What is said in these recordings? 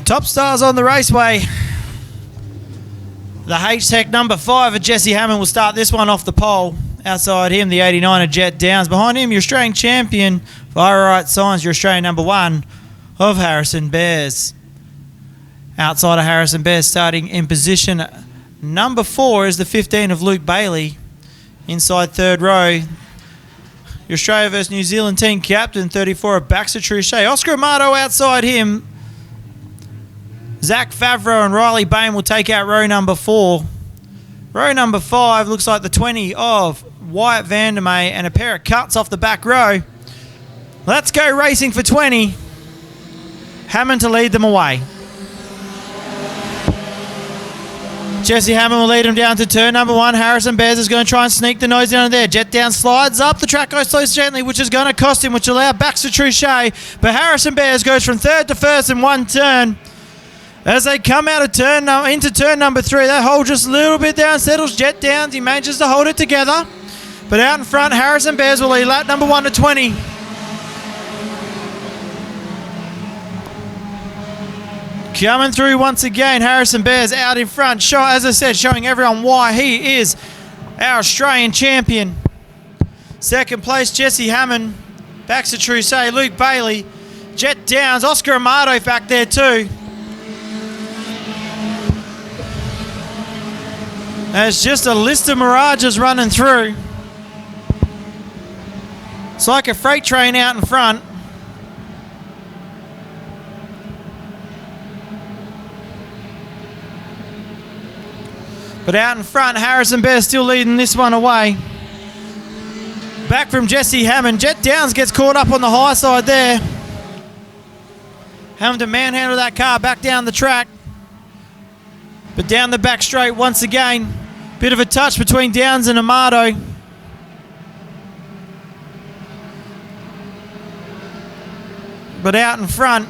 Top stars on the raceway. The H-Tech number 5 of Jesse Hammond will start this one off the pole. Outside him, the 89 of Jet Downs. Behind him, your Australian champion, Fire Right Signs, your Australian number 1 of Harrison Bears. Outside of Harrison Bears, starting in position number 4 is the 15 of Luke Bailey. Inside third row, your Australia vs New Zealand team captain, 34 of Baxter Truchet. Oscar Amato outside him. Zach Favreau and Riley Bain will take out row number 4. Row number 5 looks like the 20 of Wyatt Vandermeer and a pair of cuts off the back row. Let's go racing for 20. Hammond to lead them away. Jesse Hammond will lead him down to turn number 1. Harrison Bears is going to try and sneak the nose down there. Jet Down slides up. The track goes so gently, which is going to cost him, which will allow Baxter Truchet. But Harrison Bears goes from third to first in one turn. As they come out of into turn number 3, they hold just a little bit down. Settles Jet Downs. He manages to hold it together. But out in front, Harrison Bears will lead lap number 1 to 20. Coming through once again, Harrison Bears out in front. As I said, showing everyone why he is our Australian champion. Second place, Jesse Hammond. Baxter Truchet, Luke Bailey, Jet Downs, Oscar Amato back there too. There's just a list of mirages running through. It's like a freight train out in front. But out in front, Harrison Bear still leading this one away. Back from Jesse Hammond. Jet Downs gets caught up on the high side there. Having to manhandle that car back down the track. But down the back straight once again. Bit of a touch between Downs and Amato. But out in front,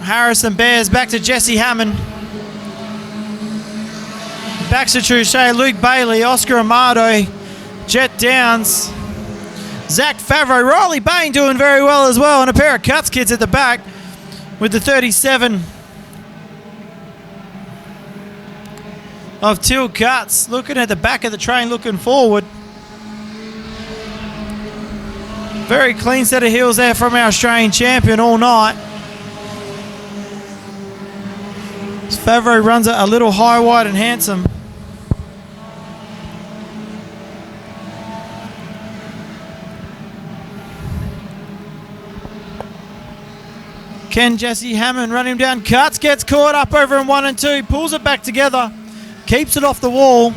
Harrison Bears back to Jesse Hammond. Baxter Truchet, Luke Bailey, Oscar Amato, Jet Downs, Zach Favreau, Riley Bain doing very well as well, and a pair of cuts kids at the back with the 37 of Till Cuts, looking at the back of the train, looking forward. Very clean set of heels there from our Australian champion all night. Favreau runs it a little high, wide and handsome. Can Jesse Hammond run him down? Cuts, gets caught up over in 1 and 2, pulls it back together, keeps it off the wall.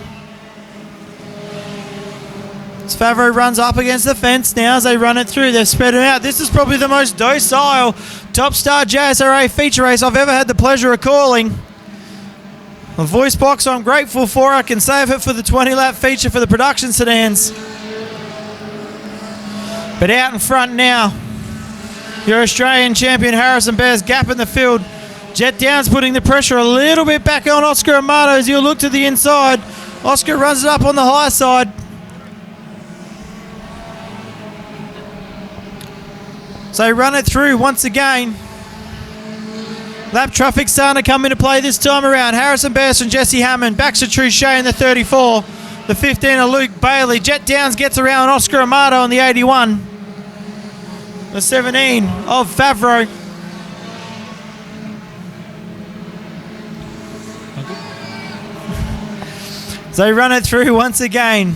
As Favreau runs up against the fence now as they run it through. They've spread him out. This is probably the most docile Top Star JSRA feature race I've ever had the pleasure of calling. A voice box I'm grateful for. I can save it for the 20-lap feature for the production sedans. But out in front now, your Australian champion Harrison Bears gap in the field. Jet Downs putting the pressure a little bit back on Oscar Amato as you look to the inside. Oscar runs it up on the high side. So they run it through once again. Lap traffic starting to come into play this time around. Harrison Bears and Jesse Hammond. Baxter Truchet in the 34. The 15 of Luke Bailey. Jet Downs gets around Oscar Amato on the 81. The 17 of Favreau. So they run it through once again.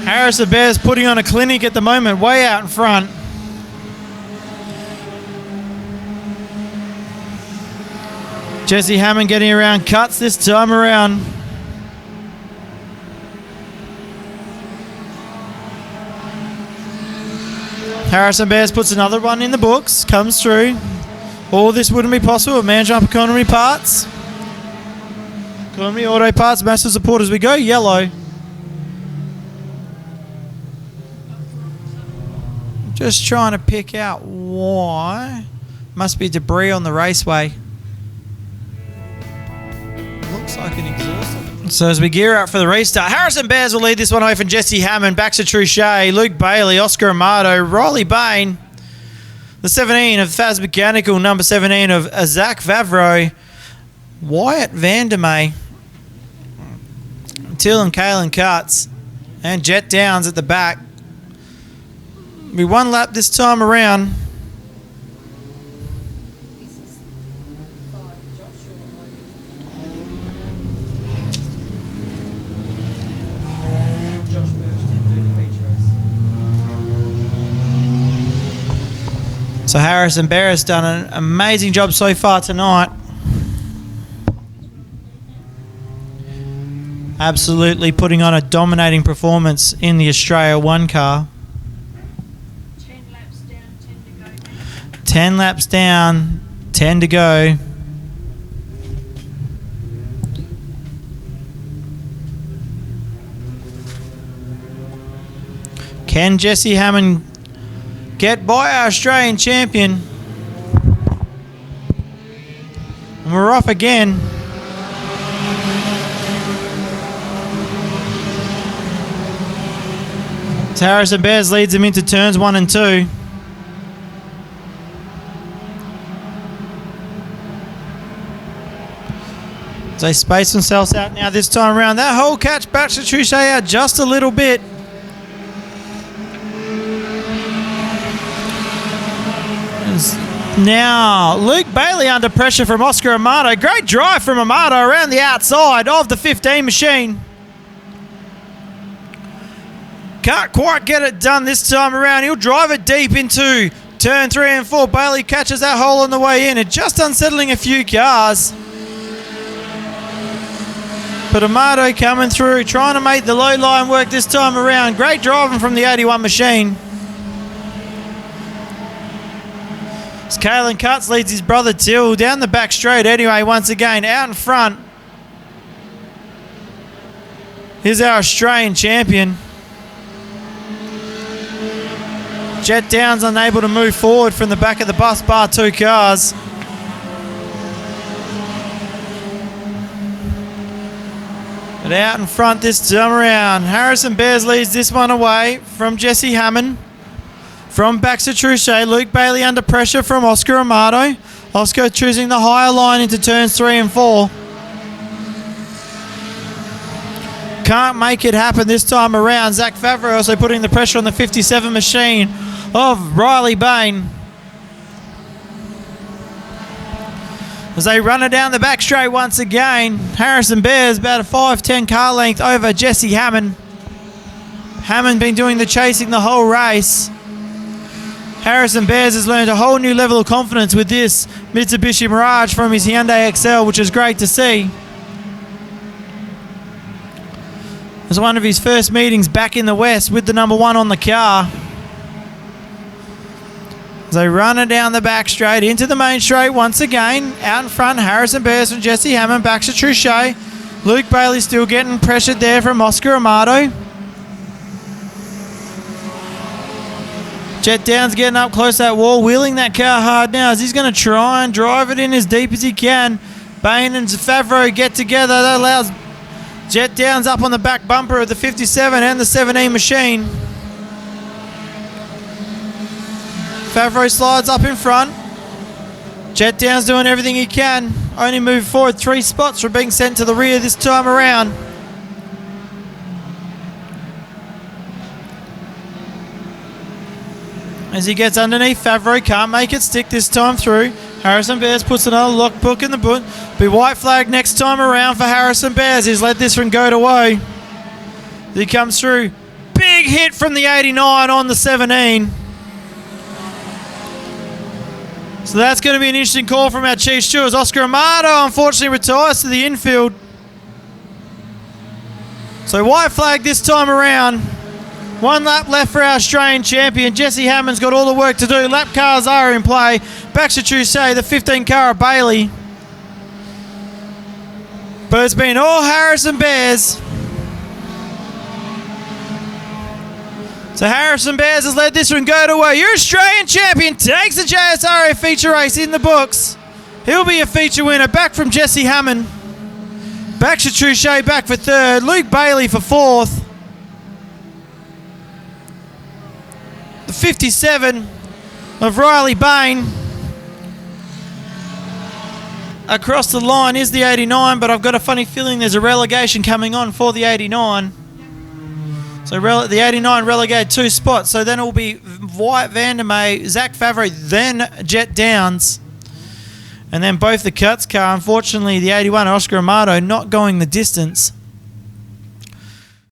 Harrison Bears putting on a clinic at the moment, way out in front. Jesse Hammond getting around cuts this time around. Harrison Bears puts another one in the books, comes through. All this wouldn't be possible with Manjimup Economy Parts. Economy Auto Parts, massive support as we go yellow. Just trying to pick out why. Must be debris on the raceway. Looks like an exhaust. So as we gear up for the restart, Harrison Bears will lead this one away from Jesse Hammond, Baxter Truchet, Luke Bailey, Oscar Amato, Riley Bain, The 17 of Faz Mechanical, number 17 of Zach Favreau, Wyatt Vandermeer, Till and Kalen Cuts, and Jet Downs at the back. Be one lap this time around. So Harrison Barrett's done an amazing job so far tonight. Absolutely putting on a dominating performance in the Australia 1 car. 10 laps down, 10 to go. 10 laps down, 10 to go. Can Jesse Hammond get by our Australian champion? And we're off again. Harrison Bears leads him into turns 1 and 2. They space themselves out now this time around. That whole catch backs to Trouche out just a little bit. Now, Luke Bailey under pressure from Oscar Amato. Great drive from Amato around the outside of the 15 machine. Can't quite get it done this time around. He'll drive it deep into turn 3 and 4. Bailey catches that hole on the way in. It just unsettling a few cars. But Amato coming through, trying to make the low line work this time around. Great driving from the 81 machine. As Kalen Cuts leads his brother Till down the back straight anyway once again. Out in front. Here's our Australian champion. Jet Downs unable to move forward from the back of the bus bar 2 cars. But out in front this time around. Harrison Bears leads this one away from Jesse Hammond. From Baxter Trouche, Luke Bailey under pressure from Oscar Amato. Oscar choosing the higher line into turns 3 and 4. Can't make it happen this time around. Zach Favreau also putting the pressure on the 57 machine of Riley Bain. As they run it down the back straight once again. Harrison Bears about a 5-10 car length over Jesse Hammond. Hammond been doing the chasing the whole race. Harrison Bears has learned a whole new level of confidence with this Mitsubishi Mirage from his Hyundai XL, which is great to see. It was one of his first meetings back in the West with the number 1 on the car. As they run it down the back straight into the main straight once again. Out in front, Harrison Bears from Jesse Hammond, back to Trouche. Luke Bailey still getting pressured there from Oscar Amato. Jet Downs getting up close to that wall, wheeling that car hard now as he's going to try and drive it in as deep as he can. Bain and Favreau get together. That allows Jet Downs up on the back bumper of the 57 and the 17 machine. Favreau slides up in front. Jet Downs doing everything he can. Only move forward 3 spots from being sent to the rear this time around. As he gets underneath, Favreau can't make it stick this time through. Harrison Bears puts another logbook in the boot. Be white flag next time around for Harrison Bears. He's let this one go away. He comes through. Big hit from the 89 on the 17. So that's going to be an interesting call from our chief stewards. Oscar Amato unfortunately retires to the infield. So white flag this time around. 1 lap left for our Australian champion. Jesse Hammond's got all the work to do. Lap cars are in play. Baxter Trouche, the 15 car of Bailey. But it's been all Harrison Bears. So Harrison Bears has led this one go to away. Your Australian champion takes the JSRA feature race in the books. He'll be a feature winner. Back from Jesse Hammond. Baxter Trouche back for 3rd. Luke Bailey for 4th. The 57 of Riley Bain. Across the line is the 89, but I've got a funny feeling there's a relegation coming on for the 89. So the 89 relegated 2 spots. So then it will be Wyatt Vandermeer, Zach Favre, then Jet Downs. And then both the Cuts car. Unfortunately, the 81 Oscar Amato not going the distance.